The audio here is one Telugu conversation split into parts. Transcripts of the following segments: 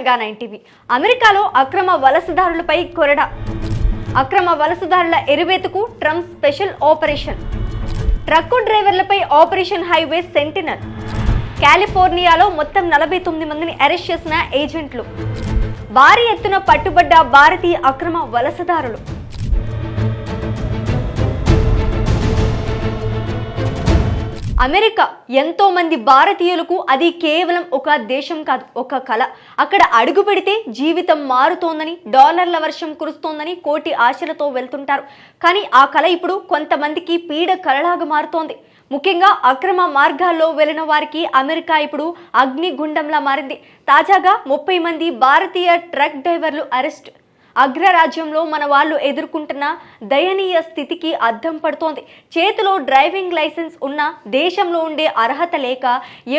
Mega 9 TV. అమెరికాలో అక్రమ వలసదారులపై కొరడా. అక్రమ వలసదారుల ఎరువేతకు ట్రంప్ స్పెషల్ ఆపరేషన్. ట్రక్కు డ్రైవర్లపై ఆపరేషన్ హైవే సెంటినల్. కాలిఫోర్నియాలో మొత్తం 49 మందిని అరెస్ట్ చేసిన ఏజెంట్లు. భారీ ఎత్తున పట్టుబడ్డ భారతీయ అక్రమ వలసదారులు. అమెరికా ఎంతో మంది భారతీయులకు అది కేవలం ఒక దేశం కాదు, ఒక కళ. అక్కడ అడుగు పెడితే జీవితం మారుతోందని, డాలర్ల వర్షం కురుస్తోందని కోటి ఆశలతో వెళ్తుంటారు. కానీ ఆ కళ ఇప్పుడు కొంతమందికి పీడ కళలాగా మారుతోంది. ముఖ్యంగా అక్రమ మార్గాల్లో వెళ్లిన వారికి అమెరికా ఇప్పుడు అగ్నిగుండంలా మారింది. తాజాగా 30 మంది భారతీయ ట్రక్ డ్రైవర్లు అరెస్ట్. అగ్రరాజ్యంలో మన వాళ్ళు ఎదుర్కొంటున్న దయనీయ స్థితికి అద్దం పడుతోంది. చేతిలో డ్రైవింగ్ లైసెన్స్ ఉన్న, దేశంలో ఉండే అర్హత లేక,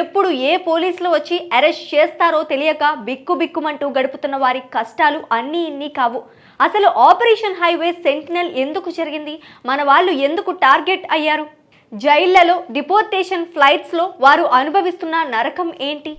ఎప్పుడు ఏ పోలీసులు వచ్చి అరెస్ట్ చేస్తారో తెలియక బిక్కుబిక్కుమంటూ గడుపుతున్న వారి కష్టాలు అన్నీ ఇన్ని కావు. అసలు ఆపరేషన్ హైవే సెంటినల్ ఎందుకు జరిగింది? మన వాళ్ళు ఎందుకు టార్గెట్ అయ్యారు? జైళ్లలో, డిపోర్టేషన్ ఫ్లైట్స్లో వారు అనుభవిస్తున్న నరకం ఏంటి?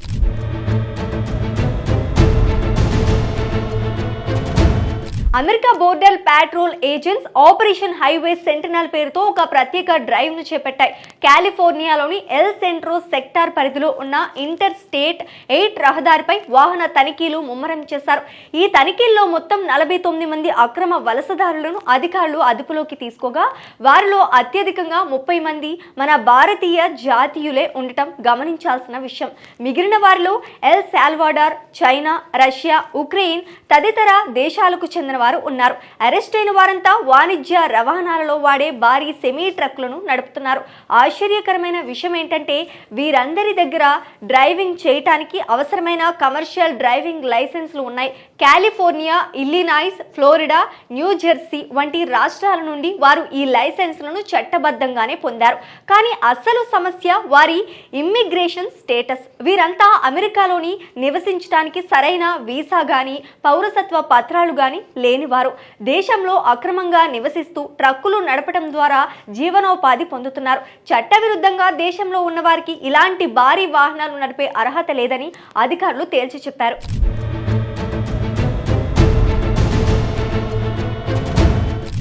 America border patrol agents operation highway sentinel పేరుతో ఒక ప్రత్యేక డ్రైవ్ ను చేపట్టాయి. కాలిఫోర్నియాలోని ఎల్ సెంట్రో సెక్టార్ పరిధిలో ఉన్న ఇంటర్ స్టేట్ 8 రహదారిపై వాహన తనిఖీలు ముమ్మరం చేశారు. ఈ తనిఖీల్లో మొత్తం 49 మంది అక్రమ వలసదారులను అధికారులు అదుపులోకి తీసుకోగా, వారిలో అత్యధికంగా 30 మంది మన భారతీయ జాతీయులే ఉండటం గమనించాల్సిన విషయం. మిగిలిన వారిలో El Salvador, China, Russia, Ukraine తదితర దేశాలకు చెందిన వారు ఉన్నారు. అరెస్ట్ అయిన వారంతా వాణిజ్య రవాణాలలో వాడే భారీ సెమీ ట్రక్లను నడుపుతున్నారు. ఆశ్చర్యకరమైన విషయం ఏంటంటే, వీరందరి దగ్గర డ్రైవింగ్ చేయటానికి అవసరమైన కమర్షియల్ డ్రైవింగ్ లైసెన్స్లు ఉన్నాయి. కాలిఫోర్నియా, ఇల్లినాయిస్, ఫ్లోరిడా, న్యూజెర్సీ వంటి రాష్ట్రాల నుండి వారు ఈ లైసెన్స్లను చట్టబద్ధంగానే పొందారు. కానీ అసలు సమస్య వారి ఇమ్మిగ్రేషన్ స్టేటస్. వీరంతా అమెరికాలోని నివసించడానికి సరైన వీసా గాని, పౌరసత్వ పత్రాలు గాని లేనివారు. దేశంలో అక్రమంగా నివసిస్తూ ట్రక్కులు నడపడం ద్వారా జీవనోపాధి పొందుతున్నారు. చట్టవిరుద్ధంగా దేశంలో ఉన్న వారికి ఇలాంటి భారీ వాహనాలు నడిపే అర్హత లేదని అధికారులు తేల్చి చెప్పారు.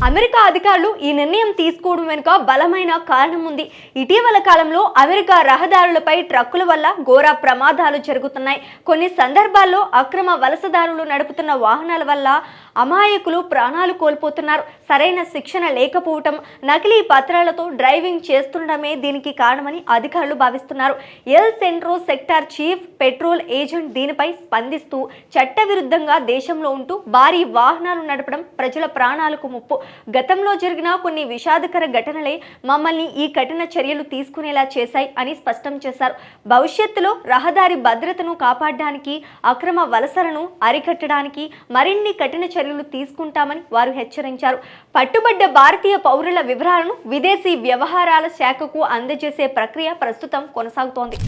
అమెరికా అధికారులు ఈ నిర్ణయం తీసుకోవడం వెనుక బలమైన కారణం ఉంది. ఇటీవల కాలంలో అమెరికా రహదారులపై ట్రక్కుల వల్ల ఘోర ప్రమాదాలు జరుగుతున్నాయి. కొన్ని సందర్భాల్లో అక్రమ వలసదారులు నడుపుతున్న వాహనాల వల్ల అమాయకులు ప్రాణాలు కోల్పోతున్నారు. సరైన శిక్షణ లేకపోవటం, నకిలీ పత్రాలతో డ్రైవింగ్ చేస్తుండటమే దీనికి కారణమని అధికారులు భావిస్తున్నారు. L Centro sector chief petrol agent దీనిపై స్పందిస్తూ, చట్టవిరుద్ధంగా దేశంలో ఉంటూ భారీ వాహనాలు నడపడం ప్రజల ప్రాణాలకు ముప్పు. గతంలో జరిగిన కొన్ని విషాదకర ఘటనలే మమ్మల్ని ఈ కఠిన చర్యలు తీసుకునేలా చేశాయి అని స్పష్టం చేశారు. భవిష్యత్తులో రహదారి భద్రతను కాపాడడానికి, అక్రమ వలసలను అరికట్టడానికి మరిన్ని కఠిన చర్యలు తీసుకుంటామని వారు హెచ్చరించారు. పట్టుబడ్డ భారతీయ పౌరుల వివరాలను విదేశీ వ్యవహారాల శాఖకు అందజేసే ప్రక్రియ ప్రస్తుతం కొనసాగుతోంది.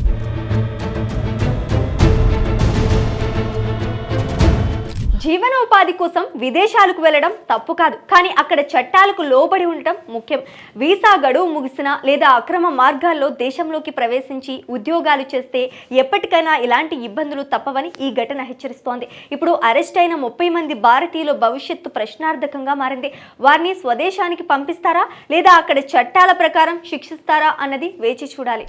జీవనోపాధి కోసం విదేశాలకు వెళ్లడం తప్పు కాదు, కానీ అక్కడ చట్టాలకు లోబడి ఉండటం ముఖ్యం. వీసా గడువు ముగిసిన లేదా అక్రమ మార్గాల్లో దేశంలోకి ప్రవేశించి ఉద్యోగాలు చేస్తే ఎప్పటికైనా ఇలాంటి ఇబ్బందులు తప్పవని ఈ ఘటన హెచ్చరిస్తోంది. ఇప్పుడు అరెస్ట్ అయిన 30 మంది భారతీయుల భవిష్యత్తు ప్రశ్నార్థకంగా మారింది. వారిని స్వదేశానికి పంపిస్తారా లేదా అక్కడ చట్టాల ప్రకారం శిక్షిస్తారా అన్నది వేచి చూడాలి.